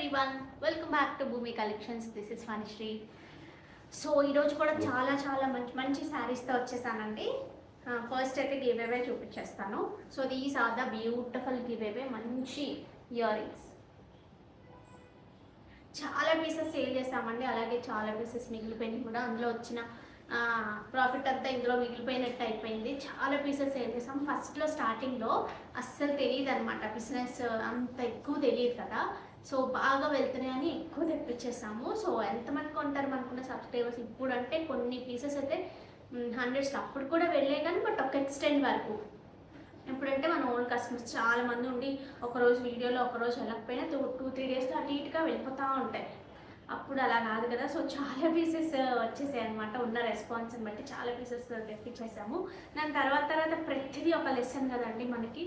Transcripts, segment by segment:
Everyone, welcome back to భూమి collections. This is Vanisri. So ఈరోజు కూడా చాలా మంచి మంచి శారీస్తో వచ్చేసానండి. ఫస్ట్ అయితే గివ్ అవే చూపించేస్తాను. So these are the beautiful give away మంచి ఇయర్ రింగ్స్. చాలా పీసెస్ సేల్ చేస్తామండి, అలాగే చాలా పీసెస్ మిగిలిపోయినాయి కూడా. అందులో వచ్చిన ప్రాఫిట్ అంతా ఇందులో మిగిలిపోయినట్టు అయిపోయింది. చాలా పీసెస్ సేల్ చేసాం. ఫస్ట్లో స్టార్టింగ్లో అస్సలు తెలియదు అనమాట, బిజినెస్ అంత ఎక్కువ తెలియదు కదా. సో బాగా వెళ్తున్నాయని ఎక్కువ తెప్పించేసాము. సో ఎంతమంది కొంటారు మనకున్న సబ్స్క్రైబర్స్ ఇప్పుడు అంటే కొన్ని పీసెస్ అయితే హండ్రెడ్స్ అప్పుడు కూడా వెళ్ళే కానీ బట్ ఒక ఎక్స్టెండ్ వరకు. ఎప్పుడంటే మన ఓల్డ్ కస్టమర్స్ చాలామంది ఉండి ఒకరోజు వీడియోలో ఒకరోజు వెళ్ళకపోయినా 2-3 డేస్లో అటు ఇటుగా వెళ్ళిపోతూ ఉంటాయి. అప్పుడు అలా కాదు కదా. సో చాలా పీసెస్ వచ్చేసాయి అనమాట. ఉన్న రెస్పాన్స్ని బట్టి చాలా పీసెస్ తెప్పించేసాము. దాని తర్వాత ప్రతిదీ ఒక లెసన్ కదండి మనకి.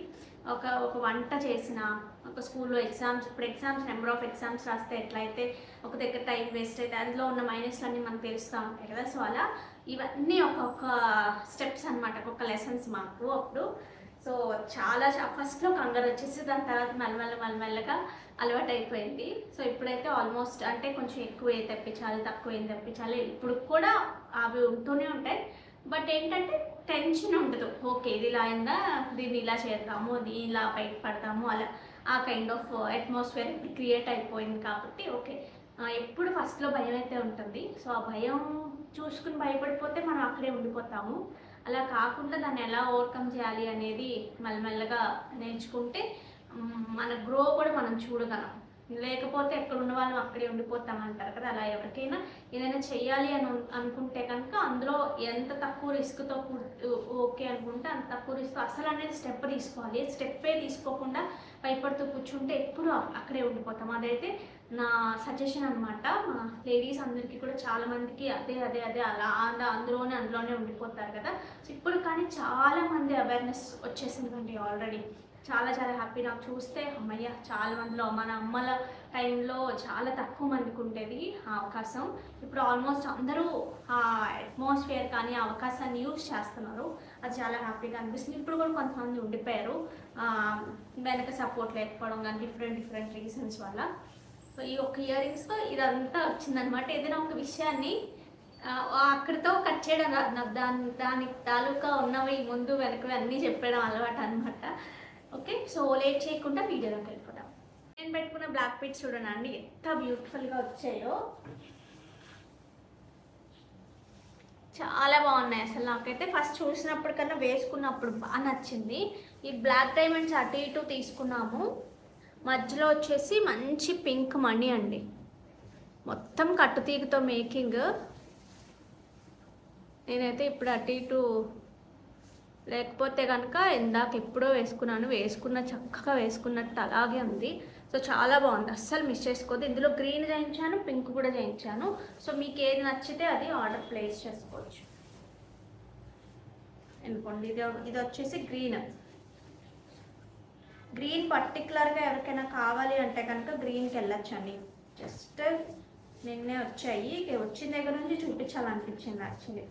ఒక వంట చేసిన, ఒక స్కూల్లో ఎగ్జామ్స్, ఇప్పుడు నెంబర్ ఆఫ్ ఎగ్జామ్స్ రాస్తే ఎట్లయితే ఒక దగ్గర టైం వేస్ట్ అయితే అందులో ఉన్న మైనస్లు అన్నీ మనకు తెలుస్తూ ఉంటాయి కదా. సో అలా ఇవన్నీ ఒక్కొక్క స్టెప్స్ అనమాట, ఒక్కొక్క లెసన్స్ మాకు అప్పుడు. సో చాలా ఫస్ట్లో కంగారు వచ్చేసి దాని తర్వాత మెల్లమెల్లగా అలవాటు అయిపోయింది. సో ఇప్పుడైతే ఆల్మోస్ట్ అంటే కొంచెం ఎక్కువ ఏ తెప్పించాలి, తక్కువ ఏం తెప్పించాలి, ఇప్పుడు కూడా అవి ఉంటూనే ఉంటాయి. బట్ ఏంటంటే టెన్షన్ ఉండదు. ఓకే ఇది ఇలా అయిందా, దీన్ని ఇలా చేద్దాము, దీన్ని ఇలా బయట పడతాము, అలా ఆ కైండ్ ఆఫ్ అట్మాస్ఫియర్ ఇప్పుడు క్రియేట్ అయిపోయింది కాబట్టి ఓకే. ఎప్పుడు ఫస్ట్లో భయం అయితే ఉంటుంది. సో ఆ భయం చూసుకుని భయపడిపోతే మనం అక్కడే ఉండిపోతాము. అలా కాకుండా దాన్ని ఎలా ఓవర్కమ్ చేయాలి అనేది మెల్లమెల్లగా నేర్చుకుంటే మన గ్రో కూడా మనం చూడగలం. లేకపోతే ఎక్కడ ఉన్న వాళ్ళం అక్కడే ఉండిపోతామంటారు కదా. అలా ఎవరికైనా ఏదైనా చెయ్యాలి అని అనుకుంటే కనుక అందులో ఎంత తక్కువ రిస్క్తో ఓకే అనుకుంటే అంత తక్కువ రిస్క్ అసలు అనేది స్టెప్ తీసుకోవాలి. స్టెప్పే తీసుకోకుండా భయపడుతూ కూర్చుంటే ఎప్పుడు అక్కడే ఉండిపోతాం. అదైతే నా సజెషన్ అనమాట. మా లేడీస్ అందరికీ కూడా చాలామందికి అదే అలా అందులోనే ఉండిపోతారు కదా. సో ఇప్పుడు కానీ చాలామంది అవేర్నెస్ వచ్చేసిందండి ఆల్రెడీ. చాలా హ్యాపీ. నాకు చూస్తే అమ్మయ్య చాలా మందిలో, మన అమ్మల టైంలో చాలా తక్కువ మందికి ఉండేది ఆ అవకాశం. ఇప్పుడు ఆల్మోస్ట్ అందరూ ఆ అట్మాస్ఫియర్ కానీ ఆ అవకాశాన్ని యూజ్ చేస్తున్నారు. అది చాలా హ్యాపీగా అనిపిస్తుంది. ఇప్పుడు కూడా కొంతమంది ఉండిపోయారు, వెనక సపోర్ట్ లేకపోవడం కానీ డిఫరెంట్ రీజన్స్ వల్ల. సో ఈ ఒక్క ఇయర్ రింగ్స్తో ఇదంతా వచ్చిందనమాట. ఏదైనా ఒక విషయాన్ని అక్కడితో కట్ చేయడం కాదు, నాకు దాని తాలూకా ఉన్నవి ముందు వెనకవి అన్నీ చెప్పడం అలవాటు అనమాట. ఓకే, సో లేట్ చేయకుండా వీడియోలోకి వెళ్ళిపోతాం. నేను పెట్టుకున్న బ్లాక్ బీడ్స్ చూడండి ఎంత బ్యూటిఫుల్గా వచ్చాయో. చాలా బాగున్నాయి అసలు. నాకైతే ఫస్ట్ చూసినప్పుడు కన్నా వేసుకున్నప్పుడు బాగా నచ్చింది. ఈ బ్లాక్ డైమండ్స్ అటు ఇటు తీసుకున్నాము. మధ్యలో వచ్చేసి మంచి పింక్ మణి అండి, మొత్తం కట్టుతీగతో మేకింగ్. నేనైతే ఇప్పుడు అటు ఇటు లేకపోతే కనుక ఇందాక ఎప్పుడో వేసుకున్న చక్కగా వేసుకున్నట్టు అలాగే ఉంది. సో చాలా బాగుంది, అస్సలు మిస్ చేసుకోవద్దు. ఇందులో గ్రీన్ చేయించాను, పింక్ కూడా చేయించాను. సో మీకు ఏది నచ్చితే అది ఆర్డర్ ప్లేస్ చేసుకోవచ్చు. అనుకోండి ఇది వచ్చేసి గ్రీన్ పర్టికులర్గా ఎవరికైనా కావాలి అంటే కనుక గ్రీన్కి వెళ్ళొచ్చండి. జస్ట్ నిన్నే వచ్చాయి, వచ్చిన దగ్గర నుంచి చూపించాలనిపించింది యాక్చువల్లీ.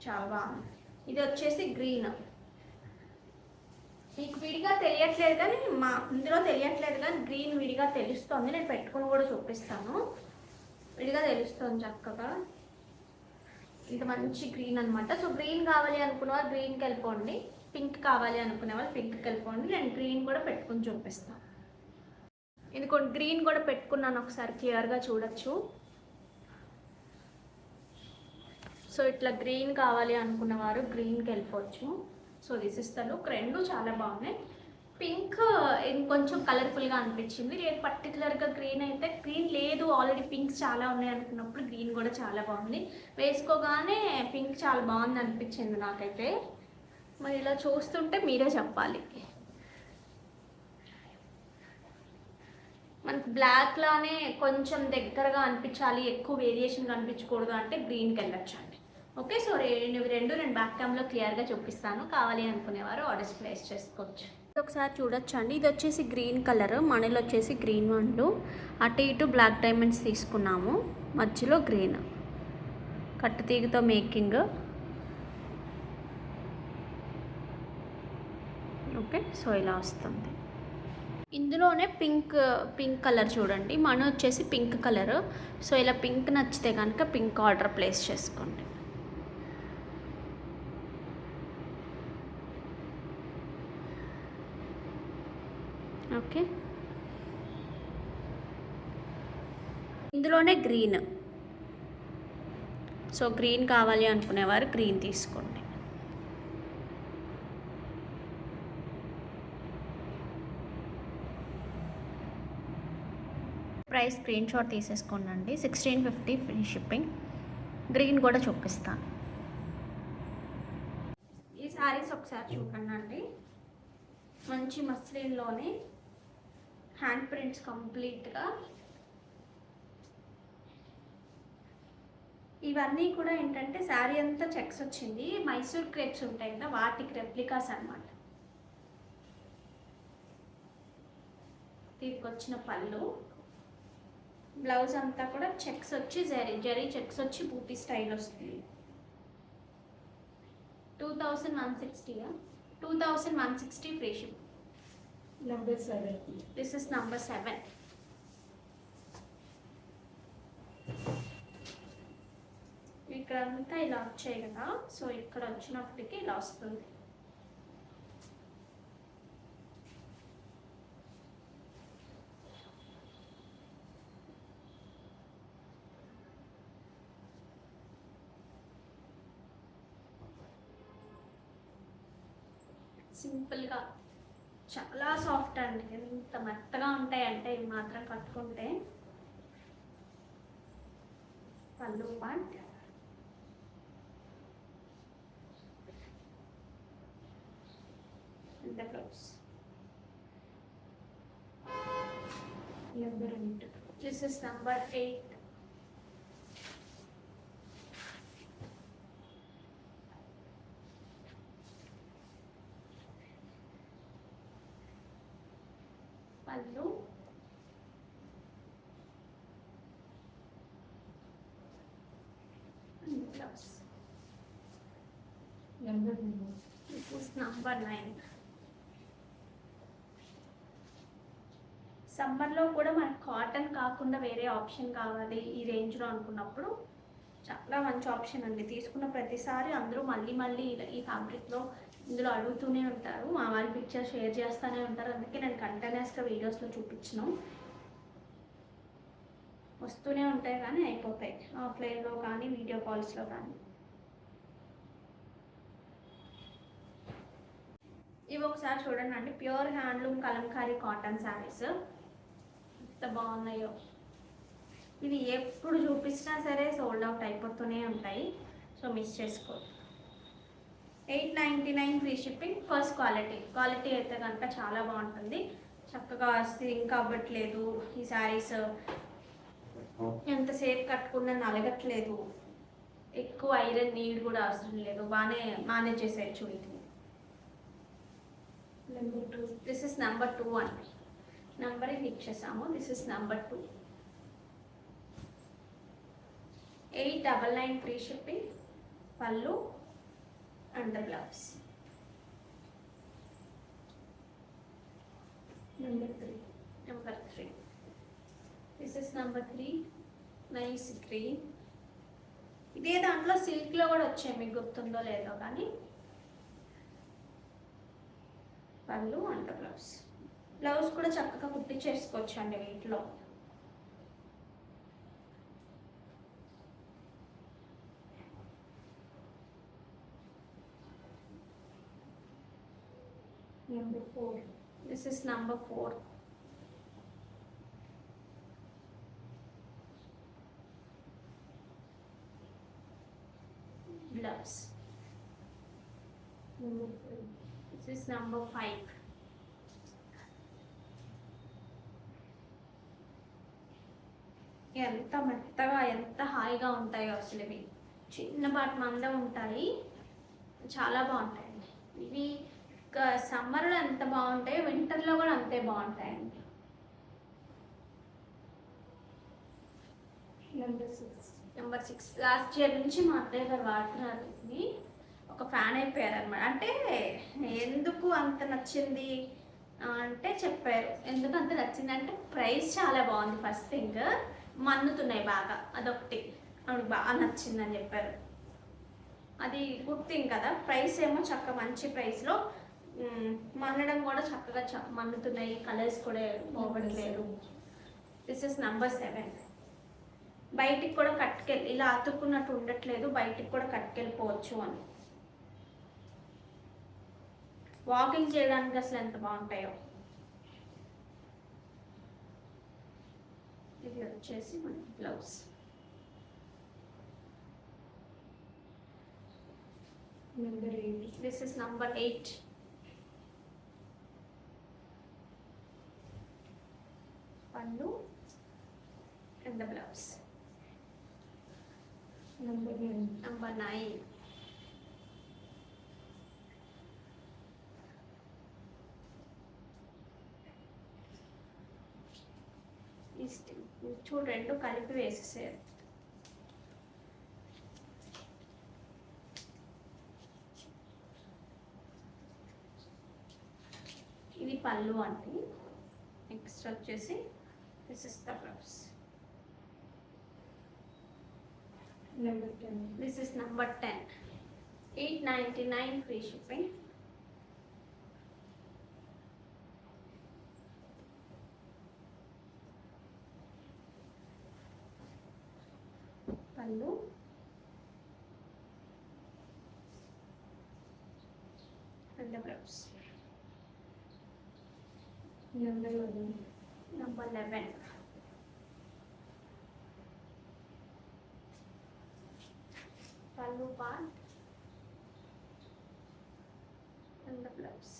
చాలా బాగుంది. ఇది వచ్చేసి గ్రీన్. మీకు విడిగా తెలియట్లేదు కానీ ఇందులో తెలియట్లేదు కానీ గ్రీన్ విడిగా తెలుస్తుంది. నేను పెట్టుకుని కూడా చూపిస్తాను. విడిగా తెలుస్తుంది చక్కగా. ఇది మంచి గ్రీన్ అనమాట. సో గ్రీన్ కావాలి అనుకునే వాళ్ళు గ్రీన్కి వెళ్ళిపోండి, పింక్ కావాలి అనుకునే వాళ్ళు పింక్కి వెళ్ళిపోండి. నేను గ్రీన్ కూడా పెట్టుకుని చూపిస్తాను. ఎందుకంటే గ్రీన్ కూడా పెట్టుకున్నాను, ఒకసారి క్లియర్గా చూడొచ్చు. సో ఇట్లా గ్రీన్ కావాలి అనుకున్నవారు గ్రీన్కి వెళ్ళిపోవచ్చు. So this is the look. రెండు చాలా బాగున్నాయి. పింక్ ఇంకొంచెం కలర్ఫుల్గా అనిపించింది. లేదు పర్టికులర్గా గ్రీన్ అయితే గ్రీన్ లేదు, ఆల్రెడీ పింక్స్ చాలా ఉన్నాయి అనుకున్నప్పుడు గ్రీన్ కూడా చాలా బాగుంది. వేసుకోగానే పింక్ చాలా బాగుంది అనిపించింది నాకైతే. మరి ఇలా చూస్తుంటే మీరే చెప్పాలి. మనకు బ్లాక్లోనే కొంచెం దగ్గరగా అనిపించాలి, ఎక్కువ వేరియేషన్ కనిపించకూడదు అంటే గ్రీన్కి వెళ్ళొచ్చండి. ఓకే, సో రెండు నేను బ్యాక్ క్యామ్లో క్లియర్గా చూపిస్తాను. కావాలి అనుకునేవారు ఆర్డర్స్ ప్లేస్ చేసుకోవచ్చు. ఒకసారి చూడొచ్చు అండి. ఇది వచ్చేసి గ్రీన్ కలర్, మనీలో వచ్చేసి గ్రీన్ వన్లు, అటు ఇటు బ్లాక్ డైమండ్స్ తీసుకున్నాము, మధ్యలో గ్రీన్ కట్టుతీగతో మేకింగ్. ఓకే, సో ఇలా వస్తుంది. ఇందులోనే పింక్ కలర్ చూడండి, మను వచ్చేసి పింక్ కలర్. సో ఇలా పింక్ నచ్చితే కనుక పింక్ ఆర్డర్ ప్లేస్ చేసుకోండి. ఓకే, ఇందులోనే గ్రీన్. సో గ్రీన్ కావాలి అనుకునేవారు గ్రీన్ తీసుకోండి. ప్రైస్ స్క్రీన్ షాట్ తీసేసుకోండి. 1650 ఫ్రీ షిప్పింగ్. గ్రీన్ కూడా చూపిస్తాను. ఈ శారీస్ ఒకసారి చూడండి. మంచి మస్లిన్లోనే హ్యాండ్ ప్రింట్స్ కంప్లీట్గా. ఇవన్నీ కూడా ఏంటంటే శారీ అంతా చెక్స్ వచ్చింది. మైసూర్ క్రేప్స్ ఉంటాయి కదా, వాటికి రెప్లికాస్ అనమాట. దీనికి వచ్చిన పళ్ళు, బ్లౌజ్ అంతా కూడా చెక్స్ వచ్చి జరీ చెక్స్ వచ్చి బూటీ స్టైల్ వస్తుంది. 2160. 2160 free ship. Number 7. This is number 7. ఇక్కడ అంతా ఇలా వచ్చాయి కదా, సో ఇక్కడ వచ్చినప్పటికీ ఇలా వస్తుంది. సింపుల్గా చాలా సాఫ్ట్ అండి. ఎంత మెత్తగా ఉంటాయంటే ఇవి మాత్రం కట్టుకుంటే. పళ్ళు part, the blouse. Number 8. This is number 8. Pallu, and blouse. Number 9. This is number 9. సమ్మర్లో కూడా మనకు కాటన్ కాకుండా వేరే ఆప్షన్ కావాలి ఈ రేంజ్లో అనుకున్నప్పుడు చాలా మంచి ఆప్షన్ అండి. తీసుకున్న ప్రతిసారి అందరూ మళ్ళీ ఈ ఫ్యాబ్రిక్లో ఇందులో అడుగుతూనే ఉంటారు. మా వాళ్ళు పిక్చర్ షేర్ చేస్తూనే ఉంటారు. అందుకే నేను కంటిన్యూస్గా వీడియోస్లో చూపించను. వస్తూనే ఉంటాయి కానీ అయిపోతాయి ఆఫ్లైన్లో కానీ వీడియో కాల్స్లో కానీ. ఇవి ఒకసారి చూడండి అండి. Pure handloom Kalamkari cotton saris ఎంత బాగున్నాయో. ఇవి ఎప్పుడు చూపించినా సరే సోల్డ్ అవుట్ అయిపోతూనే ఉంటాయి. సో మిస్ చేసుకో. 899 ఫ్రీ షిప్పింగ్. ఫస్ట్ క్వాలిటీ అయితే కనుక చాలా బాగుంటుంది. చక్కగా సింక్ అవ్వట్లేదు ఈ శారీస్. ఎంతసేపు కట్టుకున్నా నలగట్లేదు. ఎక్కువ ఐరన్ నీడ్ కూడా అవసరం లేదు. బాగానే మేనేజ్ చేసేయచ్చు వీటిని. Number 2. దిస్ ఇస్ నెంబర్ 2 అండి. నెంబరింగ్ ఇచ్చేసాము. This is number 2. 899 free shipping. పళ్ళు and the blouse. Number 3. Number 3. This is number 3. Nice green. ఇదే దాంట్లో సిల్క్లో కూడా వచ్చాయి, మీకు గుర్తుందో లేదో కానీ. పళ్ళు అండ్ బ్లౌజ్. బ్లౌజ్ కూడా చక్కగా కుట్టించేసుకోవచ్చు అండి వీటిలో. Number 4. This is number 4. Blouse. Number 5. This is number 5. ఎంత మెత్తగా ఎంత హాయిగా ఉంటాయో అసలు. ఇవి చిన్నపాటి మందం ఉంటాయి, చాలా బాగుంటాయండి. ఇవి సమ్మర్లో ఎంత బాగుంటాయో వింటర్లో కూడా అంతే బాగుంటాయండి. Number 6. నెంబర్ 6. లాస్ట్ ఇయర్ నుంచి మా అత్తయ్య గారు వాడుతున్నారు. ఇది ఒక ఫ్యాన్ అయిపోయారు అనమాట. అంటే ఎందుకు అంత నచ్చింది అంటే చెప్పారు ఎందుకంత నచ్చిందంటే ప్రైస్ చాలా బాగుంది. ఫస్ట్ థింగ్ మన్నుతున్నాయి బాగా, అదొకటి ఆవిడకి బాగా నచ్చిందని చెప్పారు. అది గుడ్ థింగ్ కదా. ప్రైస్ ఏమో చక్కగా మంచి ప్రైస్లో మన్నడం కూడా చక్కగా మన్నుతున్నాయి. కలర్స్ కూడా పోవట్లేదు. This is number 7. బయటికి కూడా కట్టుకెళ్ళి ఇలా అతుక్కున్నట్టు ఉండట్లేదు, బయటికి కూడా కట్టుకెళ్ళిపోవచ్చు అని. వాకింగ్ చేయడానికి అసలు ఎంత బాగుంటాయో. ఇది వచ్చేసి మన blouse. Number 8. This is number 8. పళ్ళు and the blouse. Number 9. Number 9. చూడు రెండు కలిపి వేసేసారు. ఇది పళ్ళు అంటే. నెక్స్ట్ వచ్చేసి this is the blouse. Number 10. This is number 10. 899 free shipping. పళ్ళు and the blouse. Number 11. Number 11. పళ్ళు part and the blouse.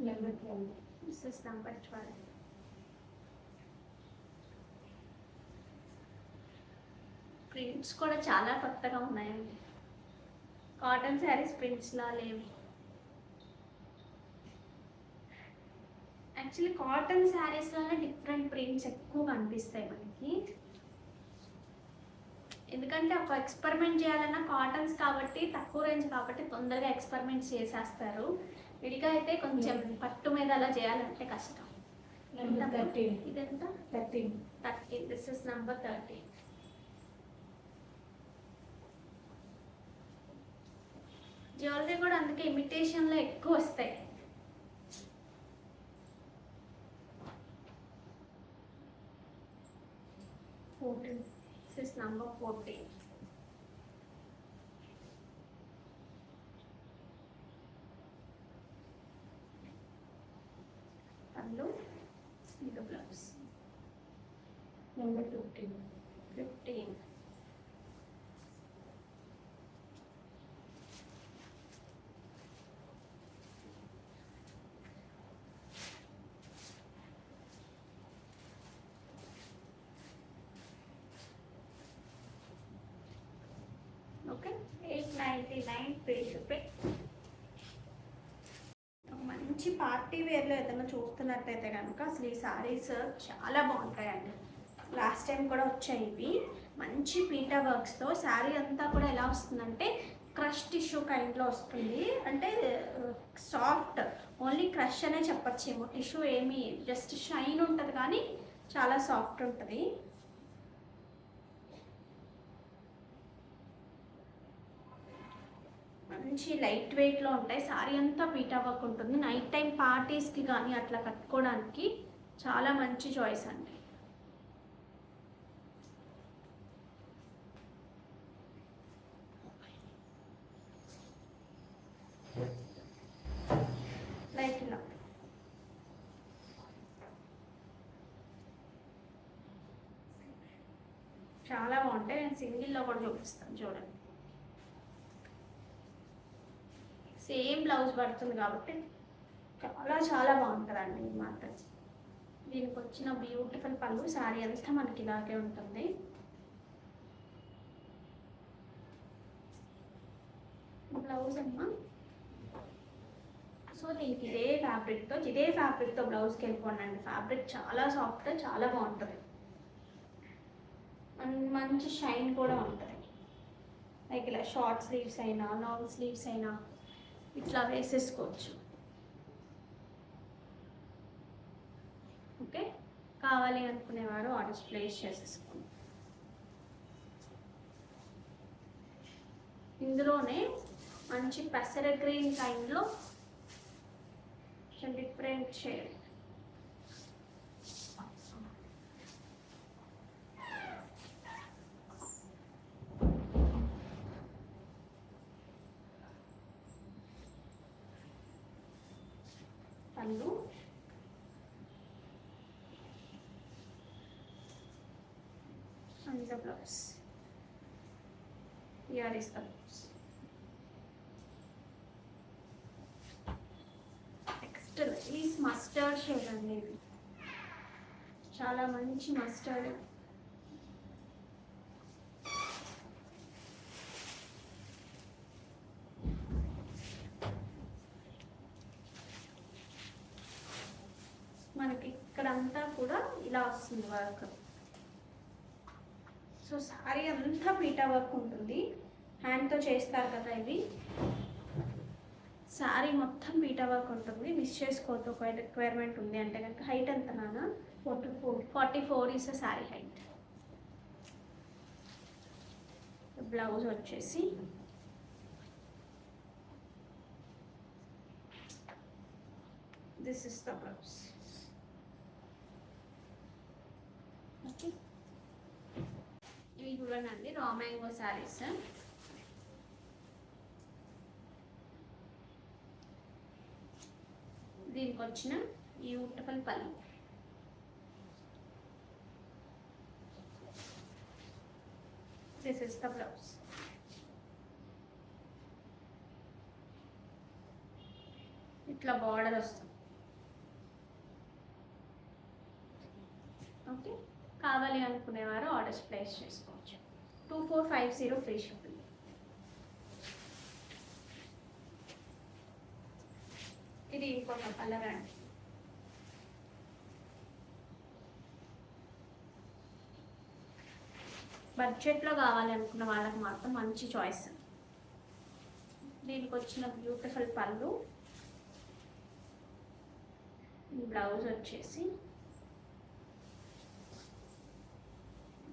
Number 12. This is number 12. Prints కూడా చాలా కొత్తగా ఉన్నాయండి. కాటన్ శారీస్ ప్రింట్స్లా లేవు. యాక్చువల్లీ కాటన్ శారీస్లోనే డిఫరెంట్ ప్రింట్స్ ఎక్కువ కనిపిస్తాయి మనకి. ఎందుకంటే ఒక ఎక్స్పెరిమెంట్ చేయాలన్నా కాటన్స్ కాబట్టి తక్కువ రేంజ్ కాబట్టి తొందరగా ఎక్స్పెరిమెంట్స్ చేసేస్తారు. విడిగా అయితే కొంచెం పట్టు మీద అలా చేయాలంటే కష్టం. Number 13. ఇదెంత? 13. 13. This is number 13. జ్యువెలరీ కూడా అందుకే ఇమిటేషన్లో ఎక్కువ వస్తాయి. This is number 14. పళ్ళు ఇది blouse. Number 15. 15. Okay, 899 free shipping. మంచి పార్టీ వేర్లో ఏదైనా చూస్తున్నట్టయితే కనుక అసలు ఈ సారీస్ చాలా బాగుంటాయండి. లాస్ట్ టైం కూడా వచ్చాయి ఇవి. మంచి పీటా వర్క్స్తో శారీ అంతా కూడా ఎలా వస్తుందంటే క్రష్ టిష్యూ కైండ్లో వస్తుంది. అంటే సాఫ్ట్, ఓన్లీ క్రష్ అనే చెప్పచ్చేమో. టిష్యూ ఏమి జస్ట్ షైన్ ఉంటుంది కానీ చాలా సాఫ్ట్ ఉంటుంది. మంచి లైట్ వెయిట్లో ఉంటాయి. సారీ అంతా పీటా వర్క్ ఉంటుంది. నైట్ టైం పార్టీస్కి కానీ అట్లా కట్టుకోవడానికి చాలా మంచి చాయిస్ అండి. లైట్ ఇలా చాలా బాగుంటాయి. నేను సింగిల్లో కూడా చూపిస్తాను చూడండి. సేమ్ బ్లౌజ్ పడుతుంది కాబట్టి చాలా బాగుంటుందండి ఇది మాత్రం. దీనికి వచ్చిన బ్యూటిఫుల్ పళ్ళు. శారీ అంతా మనకి ఇలాగే ఉంటుంది. బ్లౌజ్ అమ్మా. సో దీనికి ఇదే ఫ్యాబ్రిక్తో బ్లౌజ్కి వెళ్ళిపోండి. ఫ్యాబ్రిక్ చాలా సాఫ్ట్, చాలా బాగుంటుంది. మంచి షైన్ కూడా ఉంటుంది. లైక్ ఇలా షార్ట్ స్లీవ్స్ అయినా లాంగ్ స్లీవ్స్ అయినా ఇట్లా వేసేసుకోవచ్చు. ఓకే, కావాలి అనుకునేవారు ఆర్డర్స్ ప్లేస్ చేసేసుకోండి. ఇందులోనే మంచి పెసర గ్రీన్ కైండ్లో డిఫరెంట్ షేడ్. పళ్ళు and the blouse. Here is the blouse. Next is mustard shade అండి. ఇది చాలా మంచి మస్టర్డ్. మనకి ఇక్కడంతా కూడా ఇలా వస్తుంది వర్క్. సో సారీ అంతా పీటా వర్క్ ఉంటుంది, హ్యాండ్తో చేస్తారు కదా ఇవి. సారీ మొత్తం పీటా వర్క్ ఉంటుంది, మిస్ చేసుకోవద్దు. ఒక రిక్వైర్మెంట్ ఉంది అంటే కనుక. హైట్ ఎంత నాన్న? 44 ఈస్ సారీ హైట్. బ్లౌజ్ వచ్చేసి this is the blouse. Okay, ఇవి చూడండి రా మ్యాంగో శారీస్. దీనికి వచ్చిన బ్యూటిఫుల్ పళ్ళు. This is the blouse. ఇట్లా బార్డర్ వస్తుంది. ఓకే, కావాలి అనుకునేవారు ఆర్డర్స్ ప్లేస్ చేసుకోవచ్చు. 2450 ఫ్రీ షిప్పింగ్. ఇది ఇంకొక కలర్ అండి. బడ్జెట్లో కావాలి అనుకున్న వాళ్ళకి మాత్రం మంచి చాయిస్. దీనికి వచ్చిన బ్యూటిఫుల్ పళ్ళు, బ్లౌజ్ వచ్చేసి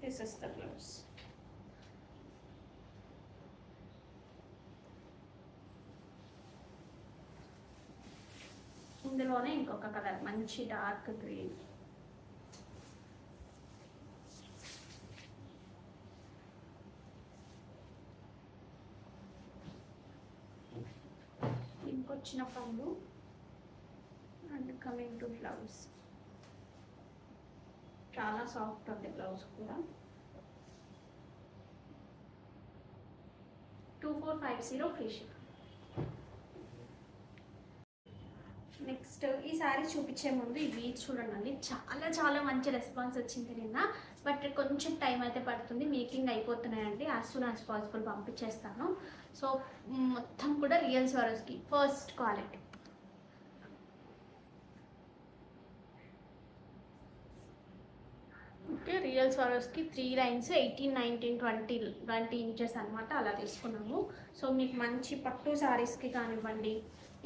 దిస్ ఇస్ ద బ్లౌజ్. ఇందులోనే ఇంకొక కలర్ మంచి డార్క్ గ్రీన్. ఇంకొచ్చిన పళ్ళు అండ్ కమింగ్ టు బ్లౌజ్. చాలా సాఫ్ట్ ఉంది బ్లౌజ్ కూడా. 2450 ఫ్రీ షిప్. నెక్స్ట్ ఈ శారీ చూపించే ముందు ఇవి చూడండి. చాలా చాలా మంచి రెస్పాన్స్ వచ్చింది నిన్న, బట్ కొంచెం టైం అయితే పడుతుంది. మేకింగ్ అయిపోతున్నాయండి. యాజ్ సూన్ యాజ్ పాసిబుల్ పంపించేస్తాను. సో మొత్తం కూడా real Swarovski first quality. Okay, real Swarovski 3 lines 18, 19, 20 inches అనమాట. అలా తీసుకున్నాము. సో మీకు మంచి పట్టు శారీస్కి కానివ్వండి,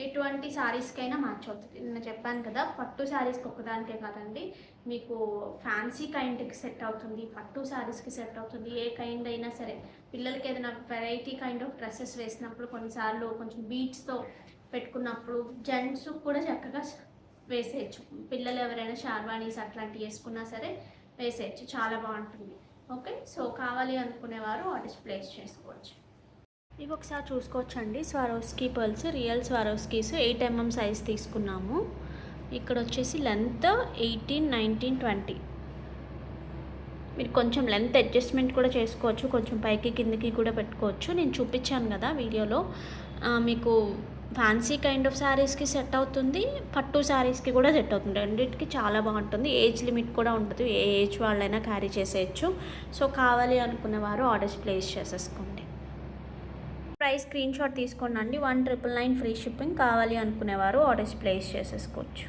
ఎటువంటి శారీస్కైనా మ్యాచ్ అవుతుంది. నేను చెప్పాను కదా, పట్టు శారీస్కి ఒక్కదానికే కాదండి, మీకు ఫ్యాన్సీ కైండ్కి సెట్ అవుతుంది, పట్టు శారీస్కి సెట్ అవుతుంది. ఏ కైండ్ అయినా సరే, పిల్లలకి ఏదైనా వెరైటీ కైండ్ ఆఫ్ డ్రెస్సెస్ వేసినప్పుడు, కొన్నిసార్లు కొంచెం బీట్స్తో పెట్టుకున్నప్పుడు జెంట్స్ కూడా చక్కగా వేసేయచ్చు. పిల్లలు ఎవరైనా షార్వాణీస్ అట్లాంటివి వేసుకున్నా సరే వేసేయచ్చు, చాలా బాగుంటుంది. ఓకే, సో కావాలి అనుకునేవారు ఆర్డర్స్ ప్లేస్ చేసుకోవచ్చు. ఇవి ఒకసారి చూసుకోవచ్చండి. స్వారోస్కీ పర్ల్స్, రియల్ స్వారోస్కీస్ 8 mm సైజ్ తీసుకున్నాము. ఇక్కడ వచ్చేసి లెంత్ 18, 19, 20. మీరు కొంచెం లెంత్ అడ్జస్ట్మెంట్ కూడా చేసుకోవచ్చు, కొంచెం పైకి కిందకి కూడా పెట్టుకోవచ్చు. నేను చూపించాను కదా వీడియోలో. మీకు ఫ్యాన్సీ కైండ్ ఆఫ్ శారీస్కి సెట్ అవుతుంది, పట్టు శారీస్కి కూడా సెట్ అవుతుంది. రెండింటికి చాలా బాగుంటుంది. ఏజ్ లిమిట్ కూడా ఉంటుంది, ఏ ఏజ్ వాళ్ళైనా క్యారీ చేసేయచ్చు. సో కావాలి అనుకునేవారు ఆర్డర్స్ ప్లేస్ చేసేసుకోండి. ప్రైస్ స్క్రీన్ షాట్ తీసుకోండి. 1999 ఫ్రీ షిప్పింగ్. కావాలి అనుకునేవారు ఆర్డర్స్ ప్లేస్ చేసేసుకోవచ్చు.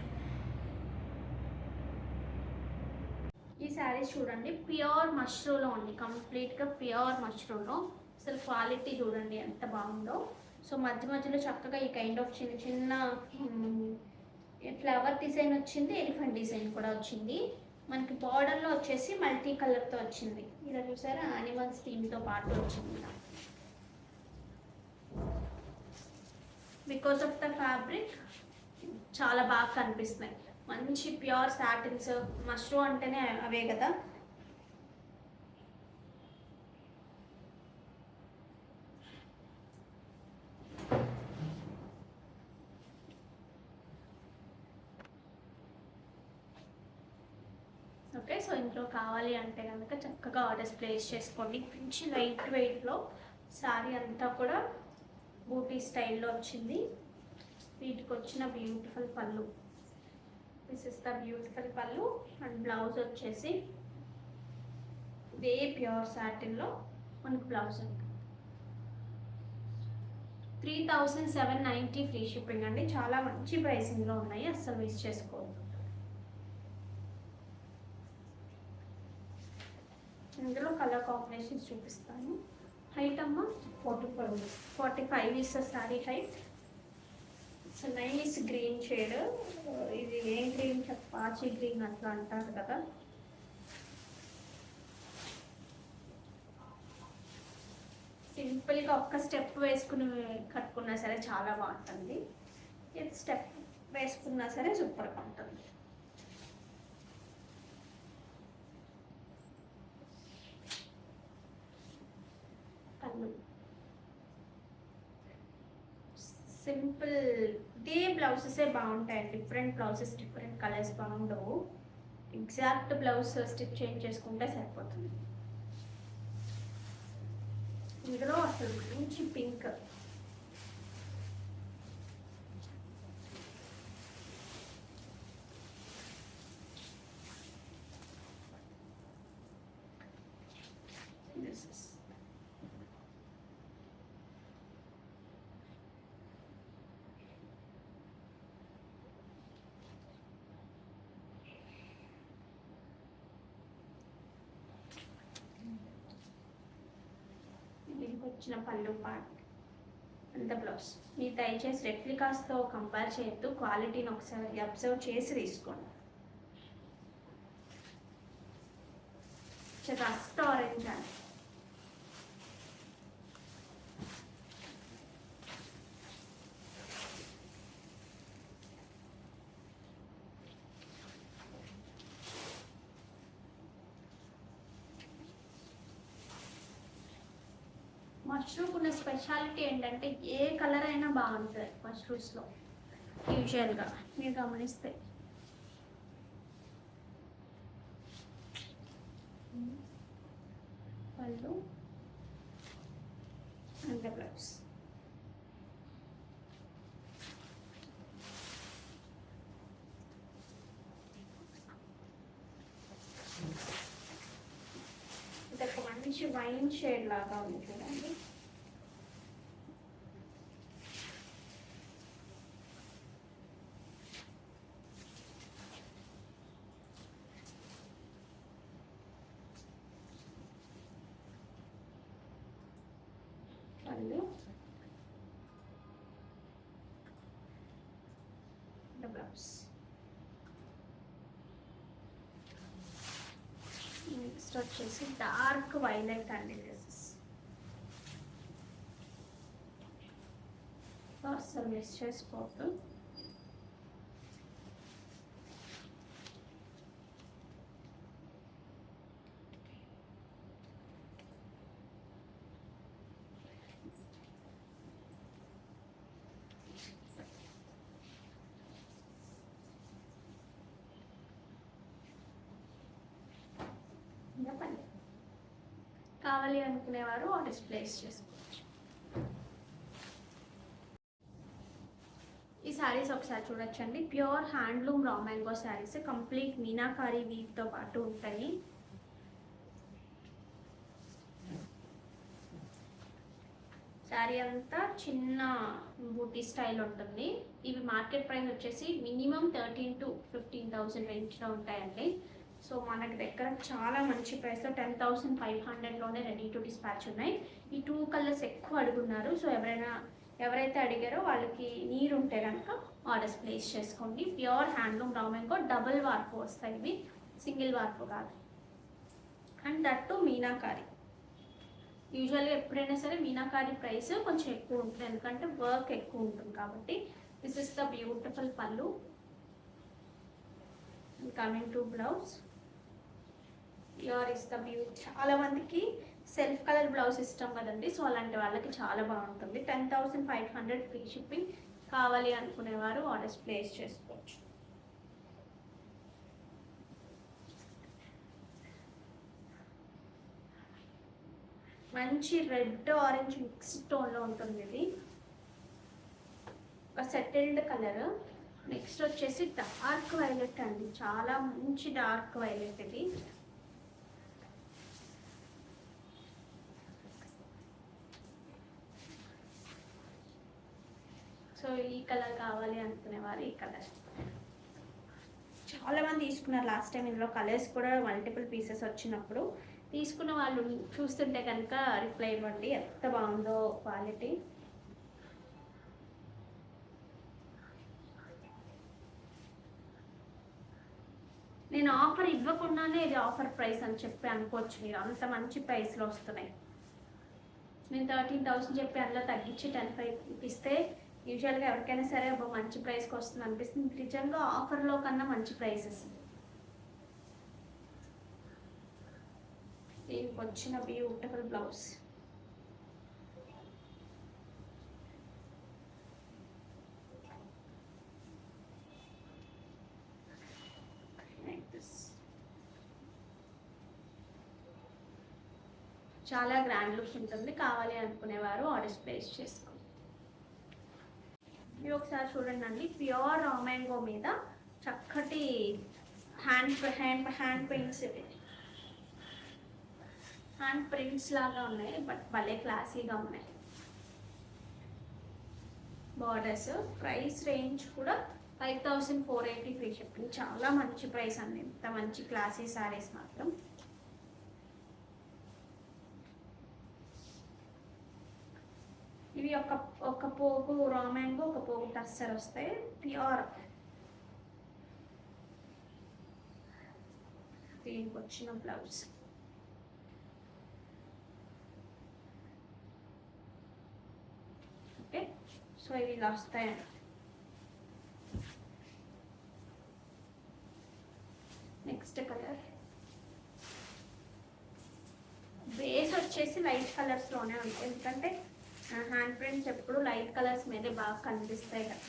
ఈ శారీస్ చూడండి, ప్యూర్ మష్రూలో ఉంది, కంప్లీట్గా ప్యూర్ మష్రూలో అసలు క్వాలిటీ చూడండి ఎంత బాగుందో. సో మధ్య మధ్యలో చక్కగా ఈ కైండ్ ఆఫ్ చిన్న చిన్న ఫ్లవర్ డిజైన్ వచ్చింది, ఎలిఫెంట్ డిజైన్ కూడా వచ్చింది. మనకి బార్డర్లో వచ్చేసి మల్టీ కలర్తో వచ్చింది. ఇలా చూసారా, యానిమల్స్ థీమ్తో పాటు వచ్చింది. బికాస్ ఆఫ్ ద ఫ్యాబ్రిక్ చాలా బాగా కనిపిస్తున్నాయి. మంచి ప్యూర్ సాటిన్స్, మష్రూ అంటేనే అవే కదా. ఓకే, సో ఇంట్లో కావాలి అంటే కనుక చక్కగా ఆర్డర్స్ ప్లేస్ చేసుకోండి. మంచి లైట్ వెయిట్లో శారీ అంతా కూడా బూటీ స్టైల్లో వచ్చింది. వీటికి వచ్చిన బ్యూటిఫుల్ పళ్ళు, దిస్ ఇస్ ద బ్యూటిఫుల్ పళ్ళు. అండ్ బ్లౌజ్ వచ్చేసి ఇదే ప్యూర్ సాటిన్లో మనకు బ్లౌజ్ ఉంటుంది. 3790 ఫ్రీ షిప్పింగ్ అండి. చాలా మంచి ప్రైసింగ్లో ఉన్నాయి, అస్సలు మిస్ చేసుకోవద్దు. ఇందులో కలర్ కాంబినేషన్స్ చూపిస్తాను. హైట్ అమ్మ 45 is sorry height. So nice green shade. ఇది ఏం గ్రీన్, పాచి గ్రీన్ అట్లా అంటారు కదా. సింపుల్గా ఒక్క స్టెప్ వేసుకుని కట్టుకున్నా సరే చాలా బాగుంటుంది. స్టెప్ వేసుకున్నా సరే సూపర్గా ఉంటుంది. సింపుల్ ఇదే బ్లౌజెసే బాగుంటాయి. డిఫరెంట్ బ్లౌజెస్, డిఫరెంట్ కలర్స్ బాగుండవు. ఎగ్జాక్ట్ బ్లౌజ్ స్టిచ్ చేంజ్ చేసుకుంటే సరిపోతుంది. ఇందులో అసలు మంచి పింక్, వచ్చిన పళ్ళు పార్ట్ అంత బ్లౌజ్. మీరు దయచేసి రెప్లికాస్తో కంపేర్ చేయొద్దు, క్వాలిటీని ఒకసారి అబ్జర్వ్ చేసి తీసుకోండి. రస్ట్ ఆరెంజ్ అండి. మష్రూమ్ ఉన్న స్పెషాలిటీ ఏంటంటే ఏ కలర్ అయినా బాగుంటుంది మష్రూమ్స్లో యూజువల్గా మీరు గమనిస్తే. పళ్ళు అండ్ బ్లౌజ్. ఇదొక మంచి వైన్ షేడ్ లాగా ఉంది చూడండి. పళ్ళు బ్లౌజ్. నెక్స్ట్ వచ్చేసి డార్క్ వైలెట్ అండి. అసలు మిస్ చేసుకోవద్దు. కావాలి అనుకునేవారు ఆర్డర్స్ ప్లేస్ చేసుకోవచ్చు. ఈ శారీస్ ఒకసారి చూడొచ్చండి. Pure handloom raw mango saris, complete meenakari వీవ్తో పాటు ఉంటాయి. శారీ అంతా చిన్న బూటీ స్టైల్ ఉంటుంది. ఇవి మార్కెట్ ప్రైస్ వచ్చేసి మినిమం 13,000 to 15,000 రేంజ్లో ఉంటాయండి. సో మనకి దగ్గర చాలా మంచి ప్రైస్లో 10,500లోనే రెడీ టు డిస్పాచ్ ఉన్నాయి. ఈ 2 కలర్స్ ఎక్కువ అడుగున్నారు. సో ఎవరైతే అడిగారో వాళ్ళకి నీరు ఉంటే కనుక ఆర్డర్స్ ప్లేస్ చేసుకోండి. Pure handloom raw mango, double వార్పు వస్తాయి ఇవి, సింగిల్ వార్పు కాదు. And that meenakari. యూజువల్గా ఎప్పుడైనా సరే మీనాకారి ప్రైస్ కొంచెం ఎక్కువ ఉంటుంది, ఎందుకంటే వర్క్ ఎక్కువ ఉంటుంది కాబట్టి. దిస్ ఇస్ ద బ్యూటిఫుల్ పళ్ళు. Coming to blouse, your is the చాలా మందికి సెల్ఫ్ కలర్ బ్లౌజ్ ఇష్టం కదండి. సో అలాంటి వాళ్ళకి చాలా బాగుంటుంది. 10,500 ఫ్రీ షిప్పింగ్. కావాలి అనుకునేవారు ఆర్డర్స్ ప్లేస్ చేసుకోవచ్చు. మంచి రెడ్ ఆరెంజ్ మిక్స్ టోన్లో ఉంటుంది ఇది, ఒక సెటిల్డ్ కలర్. నెక్స్ట్ వచ్చేసి డార్క్ వైలెట్ అండి, చాలా మంచి డార్క్ వైలెట్ ఇది. సో ఈ కలర్ కావాలి అనుకునేవారు ఈ కలర్. చాలా మంది తీసుకున్నారు లాస్ట్ టైం. ఇందులో కలర్స్ కూడా మల్టిపుల్ పీసెస్ వచ్చినప్పుడు తీసుకున్న వాళ్ళు చూస్తుంటే కనుక రిప్లై ఇవ్వండి, ఎంత బాగుందో క్వాలిటీ. నేను ఆఫర్ ఇవ్వకుండానే ఇది ఆఫర్ ప్రైస్ అని చెప్పి అనుకోవచ్చు మీరు, అంత మంచి ప్రైస్లో వస్తున్నాయి. నేను 13,000 చెప్పి అందులో తగ్గించి 10,500 ఇస్తే యూజువల్గా ఎవరికైనా సరే ఒక మంచి ప్రైస్కి వస్తుంది అనిపిస్తుంది. నిజంగా ఆఫర్లో కన్నా మంచి ప్రైసెస్. దీనికి వచ్చిన బ్యూటిఫుల్ బ్లౌజ్. చాలా గ్రాండ్ లుక్ ఉంటుంది. కావాలి అనుకునేవారు ఆర్డర్స్ ప్లేస్ చేసుకోండి. ఇవి ఒకసారి చూడండి అండి, ప్యూర్ రా మ్యాంగో మీద చక్కటి హ్యాండ్ పెయింట్స్, ఇవి హ్యాండ్ ప్రింట్స్ లాగా ఉన్నాయి, బట్ భలే క్లాసీగా ఉన్నాయి. బార్డర్స్. ప్రైస్ రేంజ్ కూడా 5,480 ఫ్రీ షిప్పింగ్. చాలా మంచి ప్రైస్ అండి, ఇంత మంచి క్లాసీ శారీస్ మాత్రం. ఇవి ఒక పోగు రా మ్యాంగో, ఒక పోగు టస్సర్ వస్తాయి ప్యూర్. దీనికి వచ్చిన బ్లౌజ్. ఓకే, సో ఇవి ఇలా వస్తాయండి. నెక్స్ట్ కలర్ బేస్ వచ్చేసి లైట్ కలర్స్లోనే ఉంటాయి, ఎందుకంటే హ్యాండ్ ప్రింట్స్ ఎప్పుడు లైట్ కలర్స్ మీదే బాగా కనిపిస్తాయి కదా.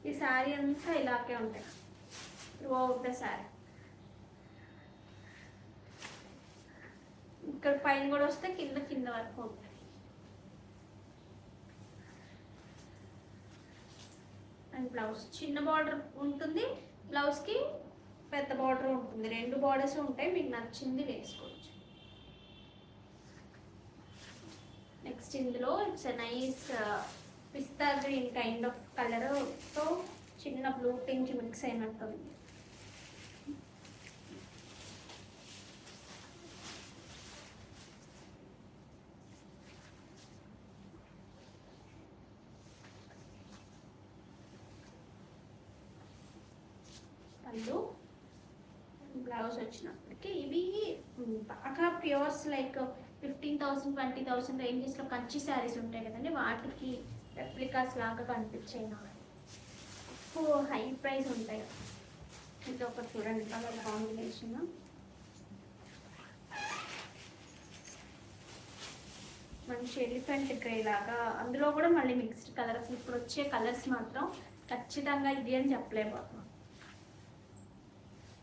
ఈ శారీ అంతా ఇలాగే ఉంటాయి త్రూ అవుట్ ద శారీ. ఇక్కడ పైన కూడా వస్తే కింద వరకు ఉంటాయి. అండ్ బ్లౌజ్ చిన్న బార్డర్ ఉంటుంది, బ్లౌజ్కి పెద్ద బార్డర్ ఉంటుంది, 2 బార్డర్స్ ఉంటాయి. మీకు నచ్చింది వేసుకోవచ్చు. నెక్స్ట్ ఇందులో it's nice pista green kind of కలర్తో చిన్న బ్లూ టింజ్ మిక్స్ అయినట్టుంది. పళ్ళు, బ్లౌజ్ వచ్చినప్పటికీ ఇవి బాగా ప్యూర్స్ లైక్ 15,000 20,000 రేంజెస్లో కంచి శారీస్ ఉంటాయి కదండి, వాటికి రెప్లికాస్ లాగా కనిపించాయి నాకు. ఎక్కువ హై ప్రైస్ ఉంటాయి. ఇది ఒకటి చూడండి, కలర్ కాంబినేషన్. మంచి ఎలిఫెంట్ గ్రే లాగా, అందులో కూడా మళ్ళీ మిక్స్డ్ కలర్స్. ఇప్పుడు వచ్చే కలర్స్ మాత్రం ఖచ్చితంగా ఇది అని చెప్పలేకపోతున్నాం.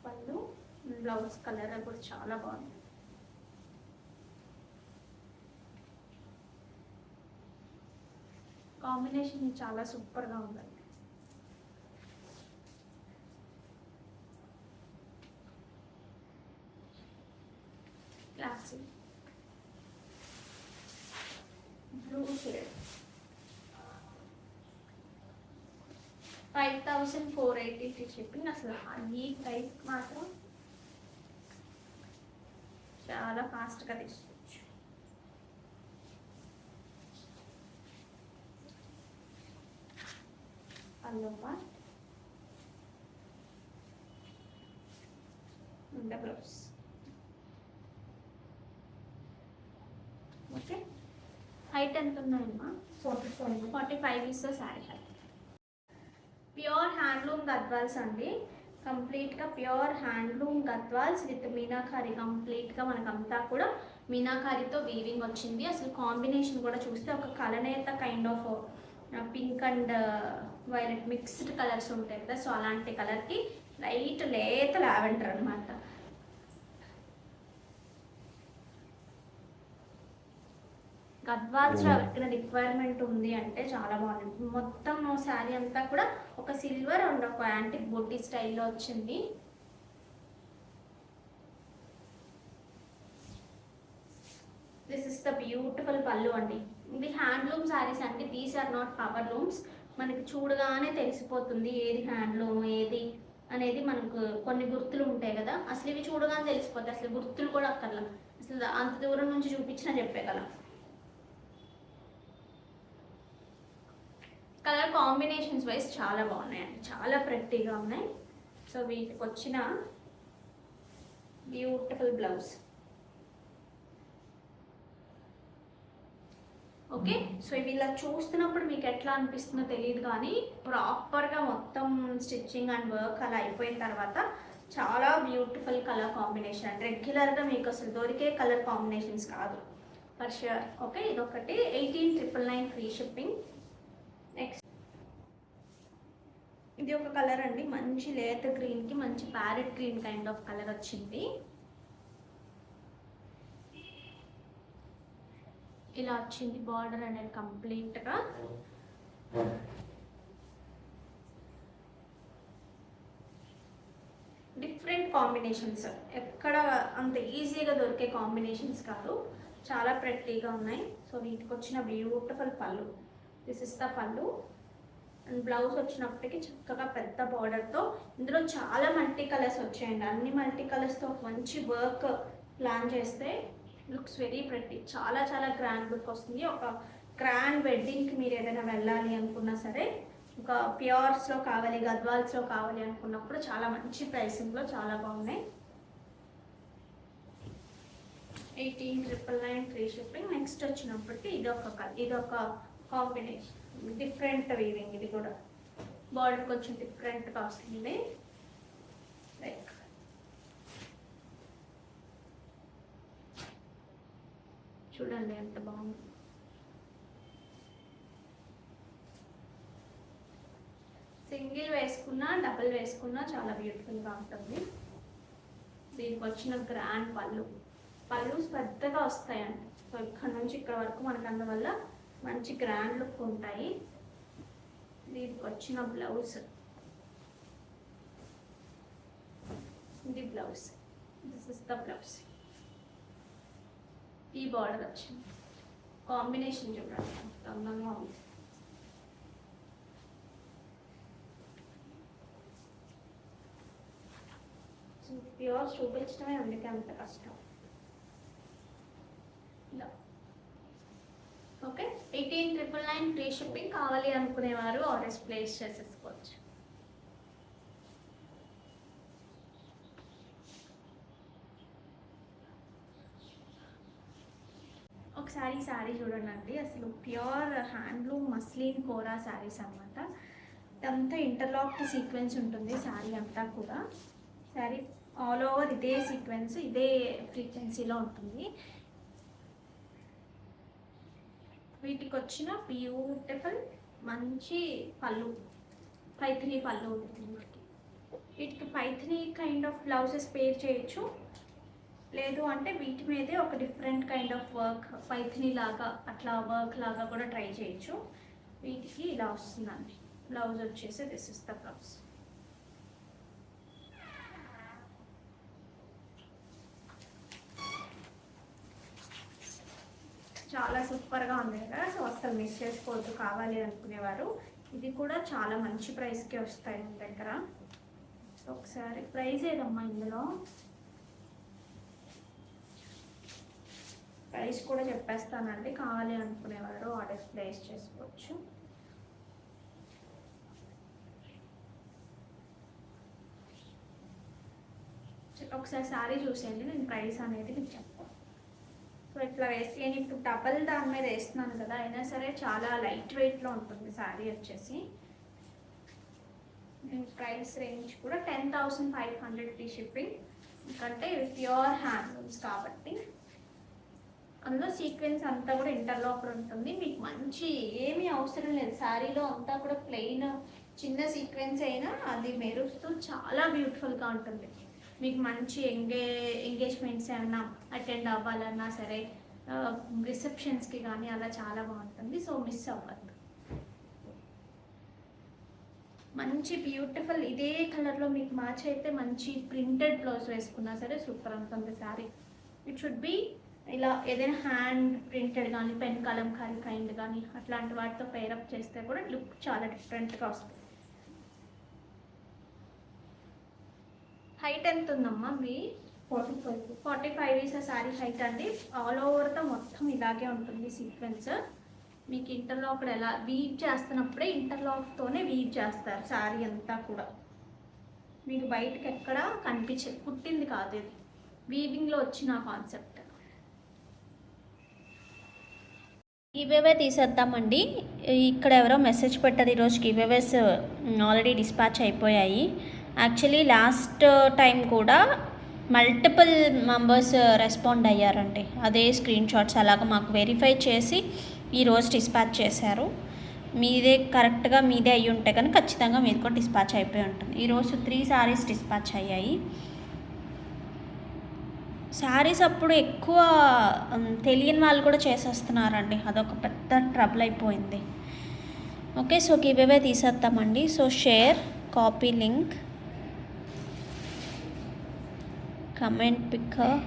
పళ్ళు, బ్లౌజ్ కలర్ కూడా చాలా బాగుంది. కాంబినేషన్ చాలా సూపర్గా ఉందండి. Classy blue shade. 5480 free shipping. అసలు ఈ ప్రైస్ మాత్రం చాలా ఫాస్ట్గా తీసుకోవచ్చు. అల్లోపా ఉండే బ్లౌజ్. ఓకే, హైట్ ఎంత ఉన్నాయమ్మా? 45 ISRO sari height. Pure handloom Gadwals అండి, కంప్లీట్గా pure handloom Gadwals with meenakari. కంప్లీట్గా మనకంతా కూడా మీనాకారితో వీవింగ్ వచ్చింది. అసలు కాంబినేషన్ కూడా చూస్తే ఒక కలనేత kind of pink and violet mixed colours ఉంటాయి కదా, సో అలాంటి కలర్కి లైట్ లేత లావెండర్ అనమాట. గద్వాల్స్లో ఎవరికైనా రిక్వైర్మెంట్ ఉంది అంటే చాలా బాగుంది. మొత్తం శారీ అంతా కూడా ఒక సిల్వర్ అండ్ ఒక యాంటిక్ బొట్టి స్టైల్లో వచ్చింది. దిస్ ఇస్ ద బ్యూటిఫుల్ పళ్ళు అండి. ఇది హ్యాండ్లూమ్ శారీస్ అండి, these are not power looms. మనకి చూడగానే తెలిసిపోతుంది ఏది హ్యాండ్లూమ్ ఏది అనేది. మనకు కొన్ని గుర్తులు ఉంటాయి కదా, అసలు ఇవి చూడగానే తెలిసిపోతాయి. అసలు గుర్తులు కూడా అక్కర్లా, అసలు అంత దూరం నుంచి చూపించినా చెప్పేగల. కలర్ కాంబినేషన్స్ వైజ్ చాలా బాగున్నాయండి, చాలా ప్రెట్టీగా ఉన్నాయి. సో వీటికి వచ్చిన బ్యూటిఫుల్ బ్లౌజ్. ఓకే, సో ఇవి ఇలా చూస్తున్నప్పుడు మీకు ఎట్లా అనిపిస్తుందో తెలియదు, కానీ ప్రాపర్గా మొత్తం స్టిచ్చింగ్ అండ్ వర్క్ అలా అయిపోయిన తర్వాత చాలా బ్యూటిఫుల్ కలర్ కాంబినేషన్ అండి. రెగ్యులర్గా మీకు అసలు దొరికే కలర్ కాంబినేషన్స్ కాదు ఫర్ ష్యూర్. ఓకే, ఇదొకటి 18,999 ఫ్రీ షిప్పింగ్. నెక్స్ట్ ఇది ఒక కలర్ అండి, మంచి లేత గ్రీన్కి మంచి parrot green kind of colour వచ్చింది. ఇలా వచ్చింది బార్డర్ అనేది కంప్లీట్గా. డిఫరెంట్ కాంబినేషన్స్, ఎక్కడ అంత ఈజీగా దొరికే కాంబినేషన్స్ కాదు, చాలా ప్రెట్టీగా ఉన్నాయి. సో వీటికి వచ్చిన బ్యూటిఫుల్ పళ్ళు. దిస్ ఇస్ ద పళ్ళు. అండ్ బ్లౌజ్ వచ్చినప్పటికీ చక్కగా పెద్ద బార్డర్తో. ఇందులో చాలా మల్టీ కలర్స్ వచ్చాయండి, అన్ని మల్టీ కలర్స్తో మంచి వర్క్ ప్లాన్ చేస్తే లుక్స్ వెరీ ప్రెట్టి. చాలా చాలా గ్రాండ్ లుక్ వస్తుంది. ఒక గ్రాండ్ వెడ్డింగ్కి మీరు ఏదైనా వెళ్ళాలి అనుకున్నా సరే, ఒక ప్యూర్స్లో కావాలి గద్వాల్స్లో కావాలి అనుకున్నప్పుడు చాలా మంచి ప్రైసింగ్లో చాలా బాగున్నాయి. 18,999 ఫ్రీ షిప్పింగ్. నెక్స్ట్ వచ్చినప్పటికీ ఇదొక కాంబినేషన్, డిఫరెంట్ వీవింగ్. ఇది కూడా బార్డర్ కొంచెం డిఫరెంట్గా వస్తుంది. లైక్ చూడండి ఎంత బాగుంది. సింగిల్ వేసుకున్నా డబుల్ వేసుకున్నా చాలా బ్యూటిఫుల్గా ఉంటుంది. దీనికి వచ్చిన గ్రాండ్ పళ్ళు పెద్దగా వస్తాయండి. సో ఇక్కడ నుంచి ఇక్కడ వరకు మనకు అందువల్ల మంచి గ్రాండ్ లుక్ ఉంటాయి. దీనికి వచ్చిన బ్లౌజ్, ఇది blouse. This is the blouse. ఈ బార్డర్ వచ్చింది. కాంబినేషన్ చూడండి ఎంత అందంగా ఉంది. ప్యూర్ చూపించడమే అందుకే అంత కష్టం. ఇలా ఓకే, 18,999 ఫ్రీ షిప్పింగ్. కావాలి అనుకునేవారు ఆర్డర్స్ ప్లేస్ చేసేసుకోవచ్చు. ఒకసారి శారీ చూడండి అండి, అసలు ప్యూర్ హ్యాండ్లూమ్ మస్లిన్ కోరా శారీస్ అనమాట. ఇదంతా ఇంటర్లాక్డ్ సీక్వెన్స్ ఉంటుంది శారీ అంతా కూడా. శారీ ఆల్ ఓవర్ ఇదే సీక్వెన్స్, ఇదే ఫ్రీక్వెన్సీలో ఉంటుంది. వీటికి వచ్చిన బ్యూటిఫుల్ మంచి పళ్ళు, పైథినీ పళ్ళు ఉంటుంది. వీటికి పైథినీ కైండ్ ఆఫ్ బ్లౌజెస్ పేర్ చేయొచ్చు, లేదు అంటే వీటి మీదే ఒక different kind of work Paithani లాగా అట్లా వర్క్ లాగా కూడా ట్రై చేయొచ్చు. వీటికి ఇలా వస్తుందండి బ్లౌజ్ వచ్చేసి. This is the blouse. చాలా సూపర్గా ఉంది కదా, సో అసలు మిస్ చేసుకోవద్దు. కావాలి అనుకునేవారు ఇది కూడా చాలా మంచి ప్రైస్కే వస్తాయి మన దగ్గర. ఒకసారి ప్రైస్ ఏదమ్మా ఇందులో, ప్రైస్ కూడా చెప్పేస్తానండి, కావాలి అనుకునేవారు ఆర్డర్ ప్లేస్ చేసుకోవచ్చు. ఒకసారి శారీ చూసేయండి, నేను ప్రైస్ అనేది మీకు చెప్తాను. సో ఇట్లా వేసి నేను ఇప్పుడు డబల్ దాని మీద వేస్తున్నాను కదా, అయినా సరే చాలా లైట్ వెయిట్లో ఉంటుంది శారీ వచ్చేసి. ప్రైస్ రేంజ్ కూడా 10,500 ఫ్రీ షిప్పింగ్, ఎందుకంటే ప్యూర్ హ్యాండ్లూమ్స్ కాబట్టి. అందులో సీక్వెన్స్ అంతా కూడా ఇంటర్లాక్ ఉంటుంది. మీకు మంచి ఏమీ అవసరం లేదు, శారీలో అంతా కూడా ప్లెయిన్ చిన్న సీక్వెన్స్ అయినా అది మెరుస్తూ చాలా బ్యూటిఫుల్గా ఉంటుంది. మీకు మంచి ఎంగేజ్మెంట్స్ ఏమైనా అటెండ్ అవ్వాలన్నా సరే, రిసెప్షన్స్కి కానీ అలా చాలా బాగుంటుంది. సో మిస్ అవ్వద్దు. మంచి బ్యూటిఫుల్ ఇదే కలర్లో మీకు మ్యాచ్ అయితే మంచి ప్రింటెడ్ బ్లౌజ్ వేసుకున్నా సరే సూపర్ ఉంటుంది శారీ. ఇట్ షుడ్ బి ఇలా ఏదైనా హ్యాండ్ ప్రింటెడ్ కానీ పెన్ కలంకారీ కైండ్ కానీ అట్లాంటి వాటితో పేరప్ చేస్తే కూడా లుక్ చాలా డిఫరెంట్గా వస్తుంది. హైట్ ఎంత ఉందమ్మా మీ? 45 ఈస్ శారీ హైట్ అండి. ఆల్ ఓవర్తో మొత్తం ఇలాగే ఉంటుంది సీక్వెన్స్. మీకు ఇంటర్లాక్ ఎలా వీవ్ చేస్తున్నప్పుడే ఇంటర్లాక్తోనే వీవ్ చేస్తారు శారీ అంతా కూడా. మీకు బయటకు ఎక్కడ కనిపించదు, కుట్టింది కాదు, ఇది వీవింగ్లో వచ్చిన కాన్సెప్ట్. గివేవే తీసేద్దామండి. ఇక్కడ ఎవరో మెసేజ్ పెట్టారు, ఈరోజు గివేవేస్ ఆల్రెడీ డిస్పాచ్ అయిపోయాయి. యాక్చువల్లీ లాస్ట్ టైం కూడా మల్టిపుల్ మెంబర్స్ రెస్పాండ్ అయ్యారండి. అదే స్క్రీన్ షాట్స్ అలాగ మాకు వెరిఫై చేసి ఈరోజు డిస్పాచ్ చేశారు. మీదే కరెక్ట్గా మీదే అయ్యి ఉంటే కానీ ఖచ్చితంగా మీది కూడా డిస్పాచ్ అయిపోయి ఉంటుంది. ఈరోజు 3 సారీస్ డిస్పాచ్ అయ్యాయి. శారీస్ అప్పుడు ఎక్కువ తెలియని వాళ్ళు కూడా చేసేస్తున్నారండి, అదొక పెద్ద ట్రబుల్ అయిపోయింది. ఓకే, సో గివేవే తీసేద్దామండి. So share, copy link, comment picker,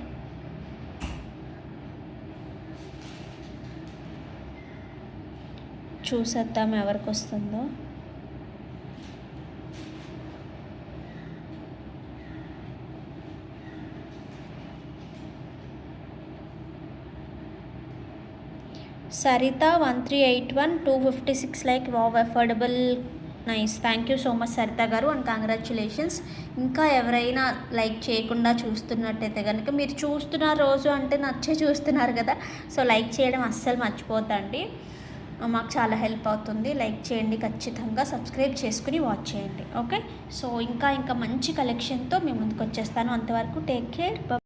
చూసేద్దాం ఎవరికి వస్తుందో. Saritha 1381 256 like, wow affordable, nice. Thank you so much Saritha గారు అండ్ కంగ్రాచులేషన్స్. ఇంకా ఎవరైనా లైక్ చేయకుండా చూస్తున్నట్టయితే కనుక, మీరు చూస్తున్న రోజు అంటే నచ్చే చూస్తున్నారు కదా, సో లైక్ చేయడం అస్సలు మర్చిపోతండి, మాకు చాలా హెల్ప్ అవుతుంది. లైక్ చేయండి ఖచ్చితంగా, సబ్స్క్రైబ్ చేసుకుని వాచ్ చేయండి. ఓకే, సో ఇంకా మంచి కలెక్షన్తో మేము ముందుకు వచ్చేస్తాను. అంతవరకు టేక్ కేర్.